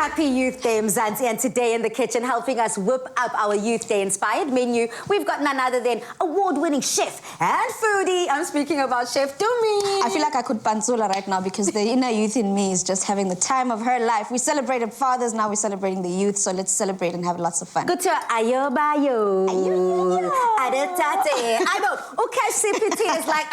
Happy Youth Day, Mzansi, and today in the kitchen helping us whip up our Youth Day inspired menu, we've got none other than award-winning chef and foodie. I'm speaking about Chef Dumi. I feel like I could panzula right now because the inner youth in me is just having the time of her life. We celebrated fathers, now we're celebrating the youth, so let's celebrate and have lots of fun. Good to ayo bayo. Adetate. I know. Okay, CPT is like,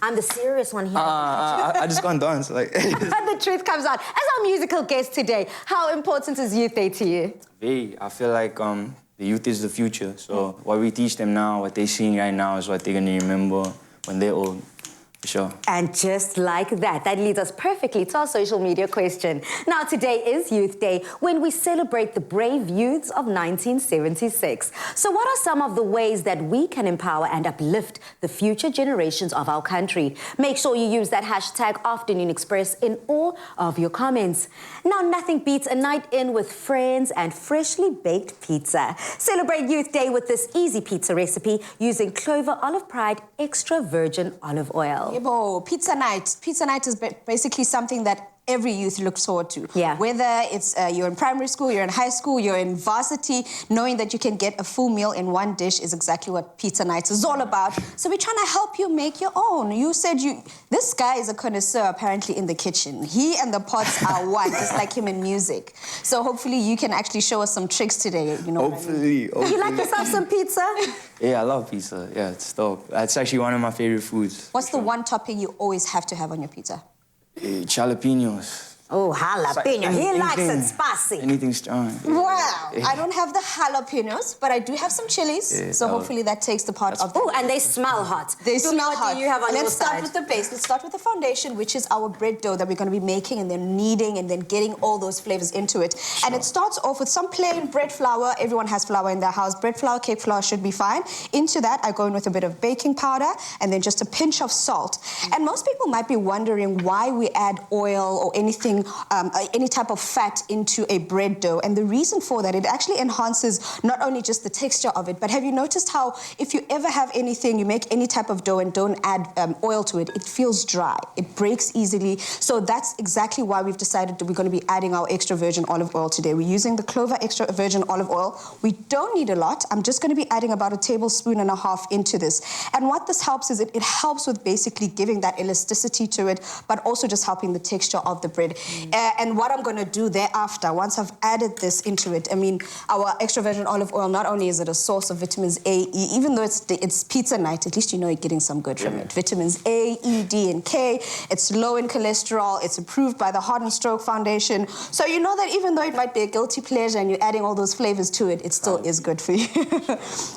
I'm the serious one here. I just can't dance. Like. The truth comes out. As our musical guest today, how important is Youth Day to you? Very. I feel like the youth is the future. So what we teach them now, what they're seeing right now is what they're going to remember when they're old. For sure. And just like that, that leads us perfectly to our social media question. Now, today is Youth Day, when we celebrate the brave youths of 1976. So what are some of the ways that we can empower and uplift the future generations of our country? Make sure you use that hashtag Afternoon Express in all of your comments. Now, nothing beats a night in with friends and freshly baked pizza. Celebrate Youth Day with this easy pizza recipe using Clover Olive Pride Extra Virgin Olive Oil. Yebo, pizza night. Pizza night is basically something that every youth looks forward to. Yeah. Whether it's you're in primary school, you're in high school, you're in varsity, knowing that you can get a full meal in one dish is exactly what pizza night is all about. So we're trying to help you make your own. You said this guy is a connoisseur apparently in the kitchen. He and the pots are one, just like him in music. So hopefully you can actually show us some tricks today. You know. Hopefully. You like yourself some pizza? Yeah, I love pizza. Yeah, it's dope. It's actually one of my favorite foods. What's the one topping you always have to have on your pizza? Jalapenos. Oh, jalapeno. He likes it spicy. Anything strong. Wow. I don't have the jalapenos, but I do have some chilies. Yeah, so hopefully that takes the part of... Oh, and they smell hot. They smell hot. What do you have on your Let's start side? with the base. Let's start with the foundation, which is our bread dough that we're going to be making and then kneading and then getting all those flavors into it. Sure. And it starts off with some plain bread flour. Everyone has flour in their house. Bread flour, cake flour should be fine. Into that, I go in with a bit of baking powder and then just a pinch of salt. And most people might be wondering why we add oil or anything, any type of fat into a bread dough. And the reason for that, it actually enhances not only just the texture of it, but have you noticed how if you ever have anything, you make any type of dough and don't add oil to it, it feels dry. It breaks easily. So that's exactly why we've decided that we're going to be adding our extra virgin olive oil today. We're using the Clover extra virgin olive oil. We don't need a lot. I'm just going to be adding about 1.5 tablespoons into this. And what this helps is it helps with basically giving that elasticity to it, but also just helping the texture of the bread. And what I'm going to do thereafter, once I've added this into it, I mean, our extra virgin olive oil, not only is it a source of vitamins A, E, even though it's pizza night, at least you know you're getting some good from it. Vitamins A, E, D, and K. It's low in cholesterol. It's approved by the Heart and Stroke Foundation. So you know that even though it might be a guilty pleasure and you're adding all those flavors to it, it still is good for you.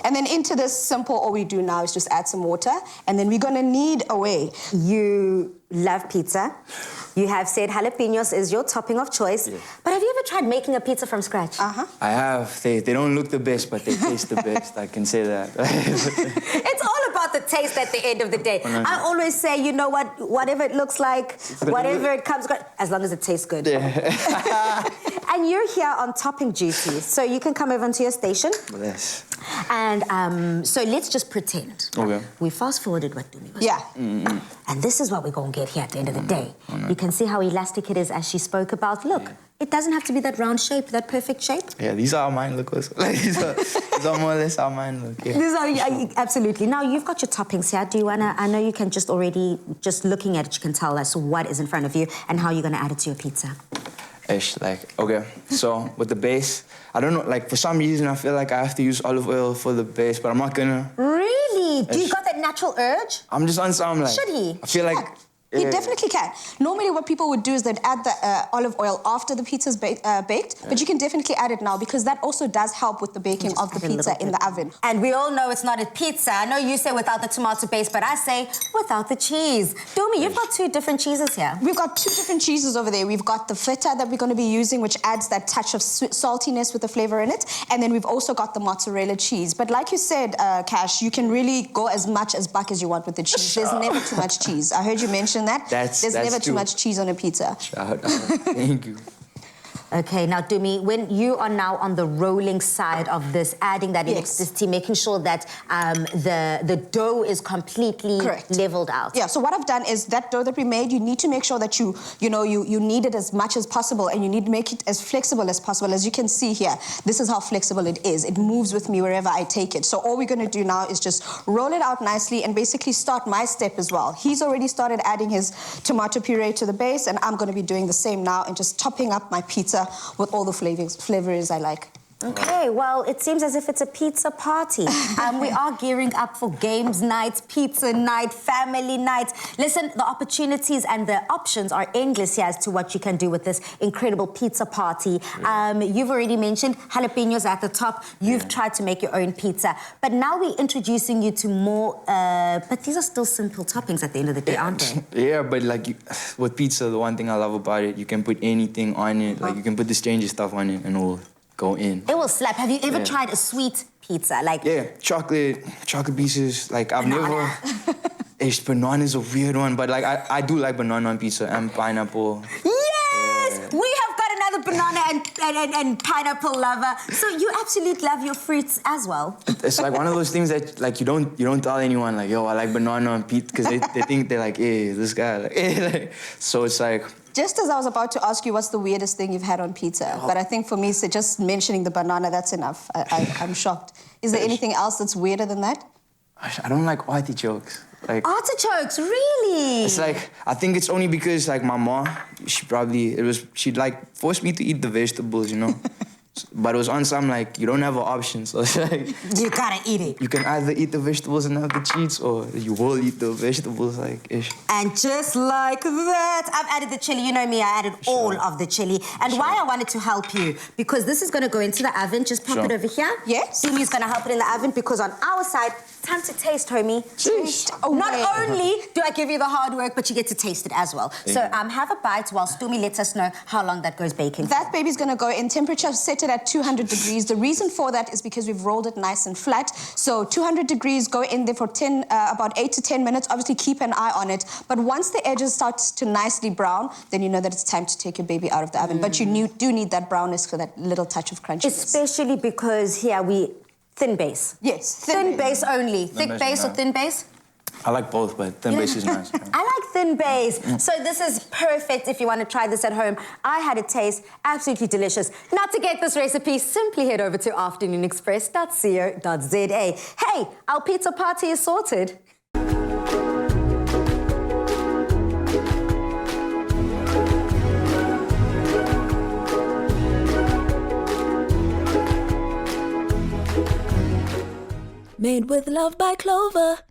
And then into this simple, all we do now is just add some water, and then we're going to knead away. You love pizza. You have said jalapenos is your topping of choice. Yeah. But have you ever tried making a pizza from scratch? I have. They don't look the best, but they taste the best. I can say that. It's all about the taste at the end of the day. I always say, you know what, whatever it looks like, whatever it comes, as long as it tastes good. Yeah. And you're here on Topping Duty, so you can come over onto your station. Yes. And so let's just pretend. Okay. We fast-forwarded what Dumi was. Yeah. And this is what we're going to get here at the end of the day. You can see how elastic it is as she spoke about. Look, it doesn't have to be that round shape, that perfect shape. Yeah, these are how mine look. Like, these are more or less how mine look. Yeah. These are, absolutely. Now, you've got your toppings here. Do you want to, I know you can just already, just looking at it, you can tell us what is in front of you and how you're going to add it to your pizza. Ish, okay. So with the base, I don't know, like for some reason I feel like I have to use olive oil for the base, but I'm not gonna. Really? Do you got that natural urge? I'm just on some like. Should he? I feel like. You definitely can. Normally what people would do is they'd add the olive oil after the pizza's baked, but you can definitely add it now because that also does help with the baking of the pizza in the oven. And we all know it's not a pizza. I know you say without the tomato base, but I say without the cheese. Dumi, you've got 2 different cheeses here. We've got 2 different cheeses over there. We've got the feta that we're going to be using, which adds that touch of saltiness with the flavor in it. And then we've also got the mozzarella cheese. But like you said, Cash, you can really go as much as buck as you want with the cheese. There's never too much cheese. I heard you mention that. There's never too much cheese on a pizza. Thank you. Okay, now Dumi, when you are now on the rolling side of this, adding that elasticity, making sure that the dough is completely leveled out. Yeah, so what I've done is that dough that we made, you need to make sure that you knead it as much as possible, and you need to make it as flexible as possible. As you can see here, this is how flexible it is. It moves with me wherever I take it. So all we're going to do now is just roll it out nicely and basically start my step as well. He's already started adding his tomato puree to the base, and I'm going to be doing the same now and just topping up my pizza with all the flavors I like. Okay, well, it seems as if it's a pizza party. We are gearing up for games night, pizza night, family night. Listen, the opportunities and the options are endless here as to what you can do with this incredible pizza party. You've already mentioned jalapenos at the top. You've tried to make your own pizza. But now we're introducing you to more... but these are still simple toppings at the end of the day, aren't they? Yeah, but like with pizza, the one thing I love about it, you can put anything on it. Like you can put the strangest stuff on it and it will go in. It will slap. Have you ever tried a sweet pizza? Like chocolate pieces. Like I've never. Banana's a weird one, but like I do like banana on pizza and pineapple. Yes, we have got another banana and pineapple lover. So you absolutely love your fruits as well. It's like one of those things that like you don't tell anyone like, yo, I like banana on pizza, because they think they're like, hey, this guy like, so it's like. Just as I was about to ask you what's the weirdest thing you've had on pizza, but I think for me, so just mentioning the banana, that's enough. I'm shocked. Is there anything else that's weirder than that? I don't like artichokes. Like artichokes, really? It's like, I think it's only because like my mom, she'd like force me to eat the vegetables, you know? But it was on some like, you don't have an option, so it's like... You gotta eat it. You can either eat the vegetables and have the cheese, or you will eat the vegetables, like, ish. And just like that, I've added the chili. You know me, I added all of the chili. And why I wanted to help you, because this is gonna go into the oven. Just pop it over here. Yes. Sumi's gonna help it in the oven, because on our side, time to taste, homie. Taste. Not only do I give you the hard work, but you get to taste it as well. So have a bite while Stumi lets us know how long that goes baking. That baby's gonna go in temperature set it at 200 degrees. The reason for that is because we've rolled it nice and flat. So 200 degrees, go in there for about 8 to 10 minutes. Obviously keep an eye on it. But once the edges start to nicely brown, then you know that it's time to take your baby out of the oven. But you do need that brownness for that little touch of crunchiness. Especially because here we thin base. Yes, thin base only. Thick base or thin base? I like both, but thin base is nice. I like thin base. So this is perfect if you want to try this at home. I had a taste, absolutely delicious. Now to get this recipe, simply head over to afternoonexpress.co.za. Hey, our pizza party is sorted. Made with love by Clover.